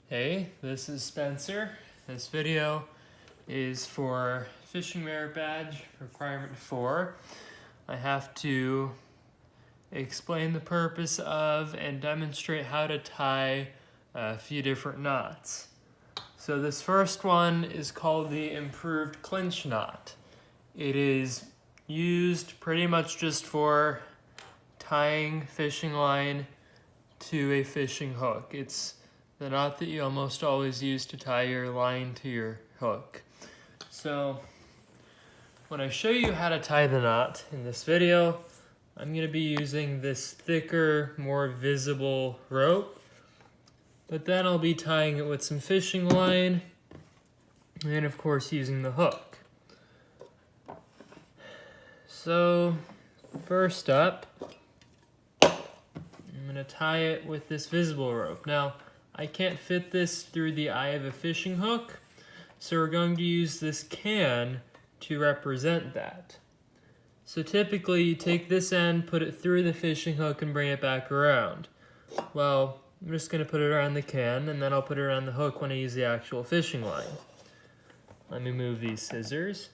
Hey, this is Spencer. This video is for Fishing Merit Badge Requirement 4. I have to explain the purpose of and demonstrate how to tie a few different knots. So this first one is called the improved clinch knot. It is used pretty much just for tying fishing line to a fishing hook. It's the knot that you almost always use to tie your line to your hook. So when I show you how to tie the knot in this video, I'm going to be using this thicker, more visible rope, but then I'll be tying it with some fishing line and of course using the hook. So first up, I'm going to tie it with this visible rope. Now, I can't fit this through the eye of a fishing hook, so we're going to use this can to represent that. So typically you take this end, put it through the fishing hook, and bring it back around. Well, I'm just going to put it around the can, and then I'll put it around the hook when I use the actual fishing line. Let me move these scissors.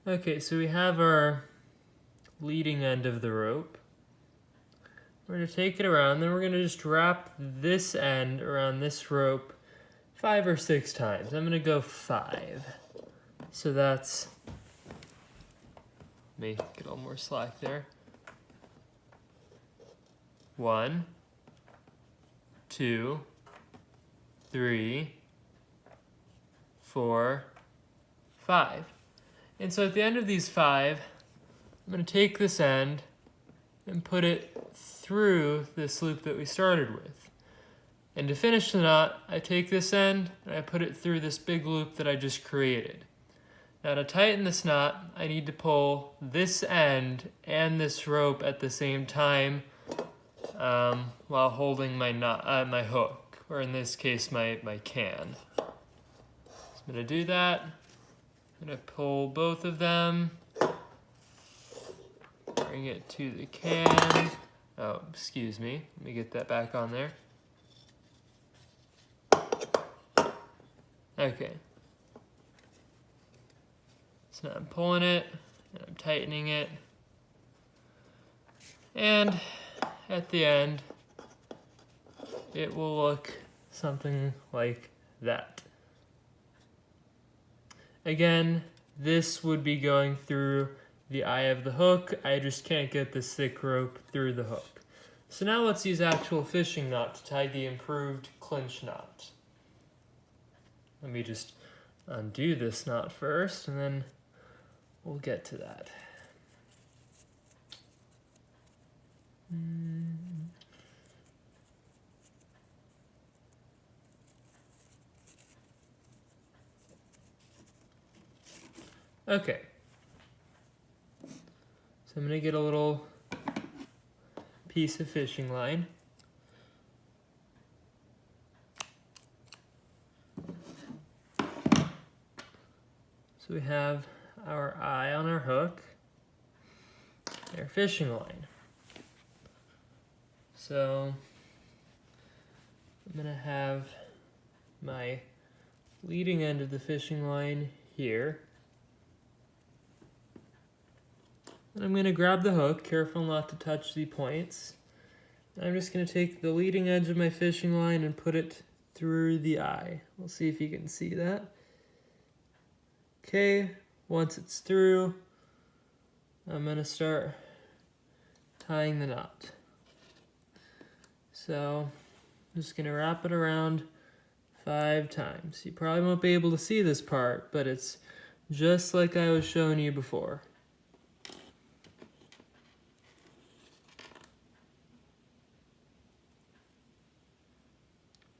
Okay, so we have our leading end of the rope. We're going to take it around, then we're going to just wrap this end around this rope 5 or 6 times. I'm going to go 5. So that's, let me get a little more slack there. 1, 2, 3, 4, 5. And so at the end of these 5, I'm going to take this end and put it through this loop that we started with. And to finish the knot, I take this end and I put it through this big loop that I just created. Now to tighten this knot, I need to pull this end and this rope at the same time while holding my knot, my hook, or in this case, my can. So I'm going to do that. I'm going to pull both of them, bring it to the can. Oh, excuse me. Let me get that back on there. Okay. So now I'm pulling it, and I'm tightening it. And at the end, it will look something like that. Again, this would be going through the eye of the hook. I just can't get this thick rope through the hook. So now let's use actual fishing knot to tie the improved clinch knot. Let me just undo this knot first, and then we'll get to that. Okay. So I'm going to get a little piece of fishing line. So we have our eye on our hook, our fishing line. So I'm going to have my leading end of the fishing line here. And I'm going to grab the hook, careful not to touch the points. I'm just going to take the leading edge of my fishing line and put it through the eye. We'll see if you can see that. Okay, once it's through, I'm going to start tying the knot. So I'm just going to wrap it around 5 times. You probably won't be able to see this part, but it's just like I was showing you before.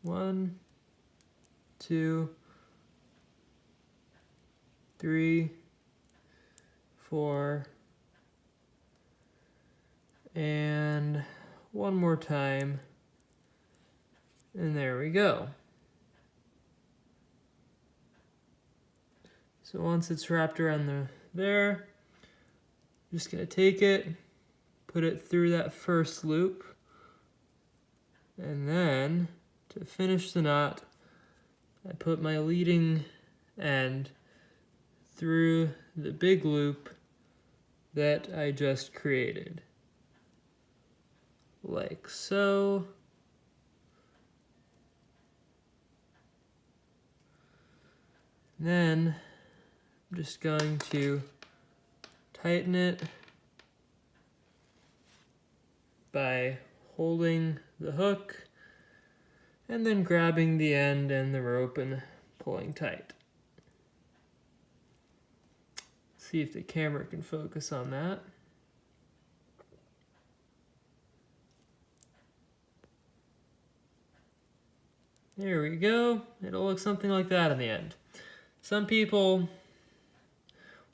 One, 2, 3, 4, and one more time, and there we go. So once it's wrapped around there, just gonna take it, put it through that first loop, and then to finish the knot, I put my leading end through the big loop that I just created, like so. Then I'm just going to tighten it by holding the hook and then grabbing the end and the rope and pulling tight. See if the camera can focus on that. There we go. It'll look something like that in the end. Some people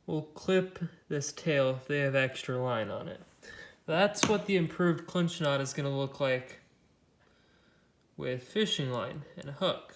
will clip this tail if they have extra line on it. That's what the improved clinch knot is going to look like with fishing line and a hook.